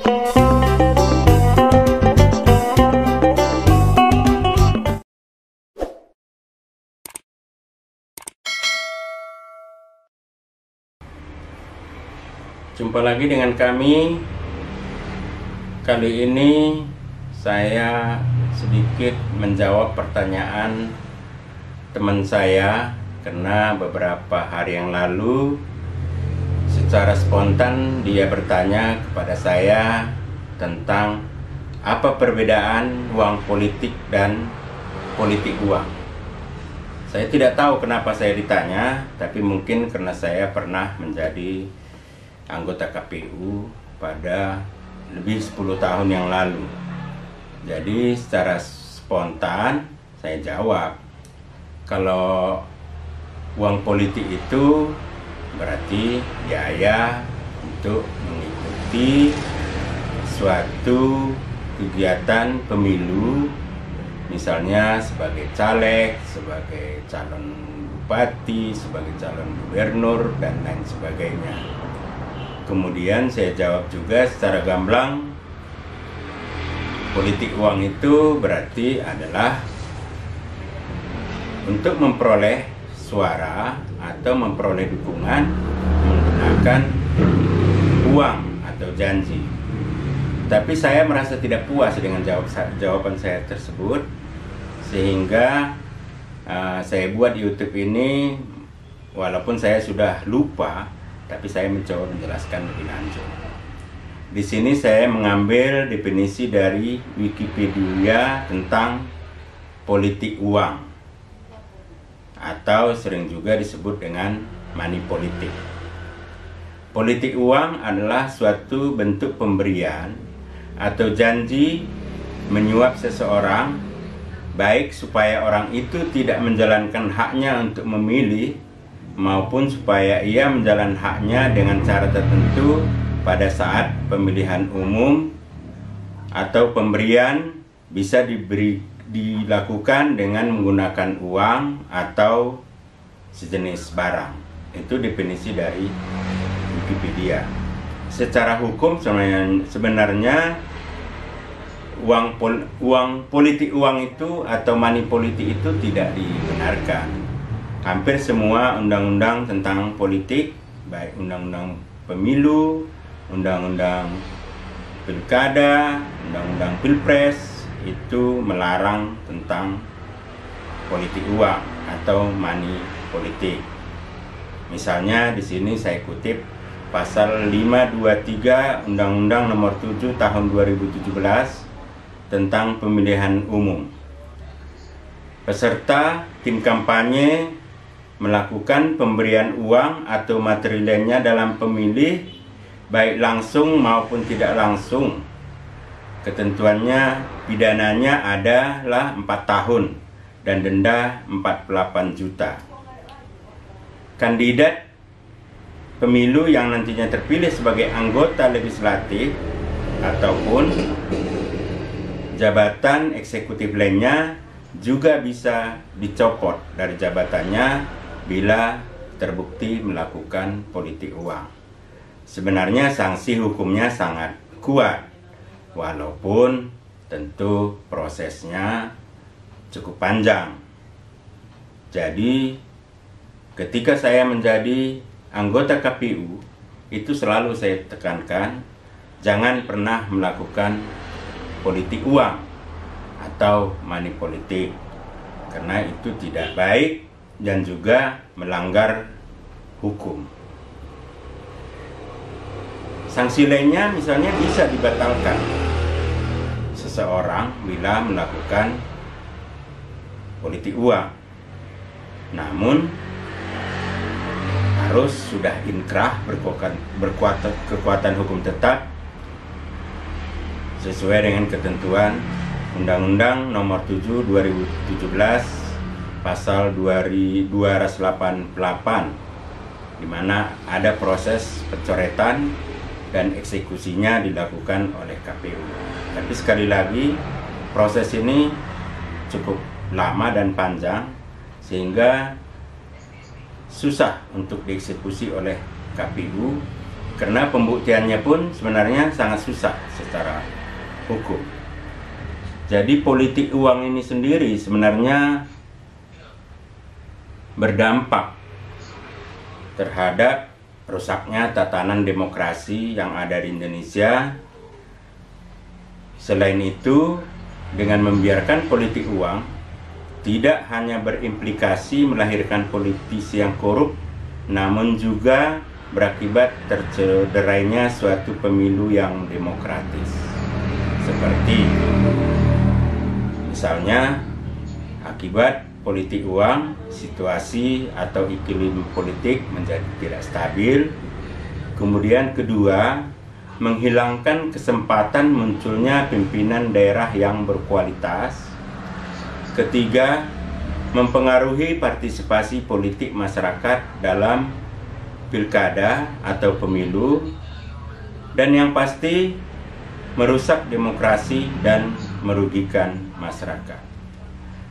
Jumpa lagi dengan kami. Kali ini saya sedikit menjawab pertanyaan teman saya, karena beberapa hari yang lalu secara spontan dia bertanya kepada saya tentang apa perbedaan uang politik dan politik uang. Saya tidak tahu kenapa saya ditanya, tapi mungkin karena saya pernah menjadi anggota KPU pada lebih 10 tahun yang lalu. Jadi secara spontan saya jawab, kalau uang politik itu berarti biaya untuk mengikuti suatu kegiatan pemilu, misalnya sebagai caleg, sebagai calon bupati, sebagai calon gubernur, dan lain sebagainya. Kemudian saya jawab juga secara gamblang, politik uang itu berarti adalah untuk memperoleh suara atau memperoleh dukungan menggunakan uang atau janji. Tapi saya merasa tidak puas dengan jawaban saya tersebut, sehingga saya buat YouTube ini, walaupun saya sudah lupa, tapi saya mencoba menjelaskan lebih lanjut. Di sini saya mengambil definisi dari Wikipedia tentang politik uang, atau sering juga disebut dengan money politik. Politik uang adalah suatu bentuk pemberian atau janji menyuap seseorang, baik supaya orang itu tidak menjalankan haknya untuk memilih, maupun supaya ia menjalankan haknya dengan cara tertentu pada saat pemilihan umum, atau pemberian bisa dilakukan dengan menggunakan uang atau sejenis barang. Itu definisi dari Wikipedia. Secara hukum sebenarnya uang politik uang itu atau money politik itu tidak dibenarkan. Hampir semua undang-undang tentang politik, baik undang-undang pemilu, undang-undang pilkada, undang-undang pilpres, itu melarang tentang politik uang atau money politik. Misalnya di sini saya kutip pasal 523 Undang-Undang Nomor 7 Tahun 2017 tentang pemilihan umum. Peserta tim kampanye melakukan pemberian uang atau materi lainnya dalam pemilih, baik langsung maupun tidak langsung. Ketentuannya, pidananya adalah 4 tahun dan denda 48 juta. Kandidat pemilu yang nantinya terpilih sebagai anggota legislatif ataupun jabatan eksekutif lainnya juga bisa dicopot dari jabatannya bila terbukti melakukan politik uang. Sebenarnya sanksi hukumnya sangat kuat, walaupun tentu prosesnya cukup panjang. Jadi ketika saya menjadi anggota KPU, itu selalu saya tekankan, jangan pernah melakukan politik uang atau money politik, karena itu tidak baik dan juga melanggar hukum. Sanksi lainnya misalnya bisa dibatalkan seseorang bila melakukan politik uang, namun harus sudah inkrah berkekuatan hukum tetap sesuai dengan ketentuan Undang-Undang Nomor 7 2017 pasal 288, di mana ada proses pencoretan dan eksekusinya dilakukan oleh KPU. Tapi sekali lagi, proses ini cukup lama dan panjang, sehingga susah untuk dieksekusi oleh KPU karena pembuktiannya pun sebenarnya sangat susah secara hukum. Jadi politik uang ini sendiri sebenarnya berdampak terhadap rusaknya tatanan demokrasi yang ada di Indonesia. Selain itu, dengan membiarkan politik uang tidak hanya berimplikasi melahirkan politisi yang korup, namun juga berakibat tercederainya suatu pemilu yang demokratis. Seperti misalnya akibat politik uang, situasi atau iklim politik menjadi tidak stabil. Kemudian kedua, menghilangkan kesempatan munculnya pimpinan daerah yang berkualitas. Ketiga, mempengaruhi partisipasi politik masyarakat dalam pilkada atau pemilu, dan yang pasti merusak demokrasi dan merugikan masyarakat.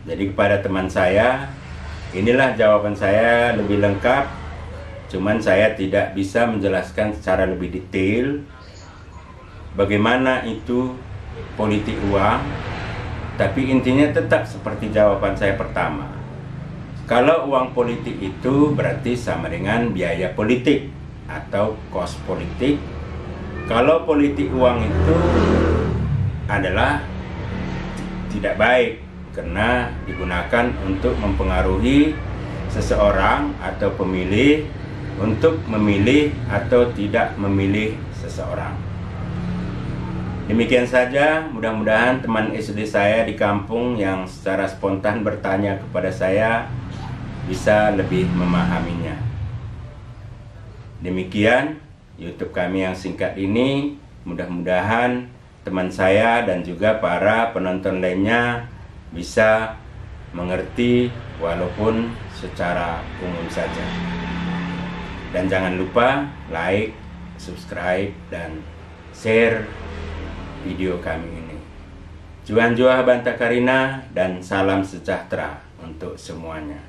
Jadi kepada teman saya, inilah jawaban saya lebih lengkap, cuman saya tidak bisa menjelaskan secara lebih detail bagaimana itu politik uang, tapi intinya tetap seperti jawaban saya pertama. Kalau uang politik itu berarti sama dengan biaya politik atau kos politik. Kalau politik uang itu adalah tidak baik karena digunakan untuk mempengaruhi seseorang atau pemilih untuk memilih atau tidak memilih seseorang. Demikian saja, mudah-mudahan teman SD saya di kampung yang secara spontan bertanya kepada saya bisa lebih memahaminya. Demikian YouTube kami yang singkat ini. Mudah-mudahan teman saya dan juga para penonton lainnya bisa mengerti walaupun secara umum saja. Dan jangan lupa like, subscribe, dan share video kami ini. Juan Joah Banta Karina dan salam sejahtera untuk semuanya.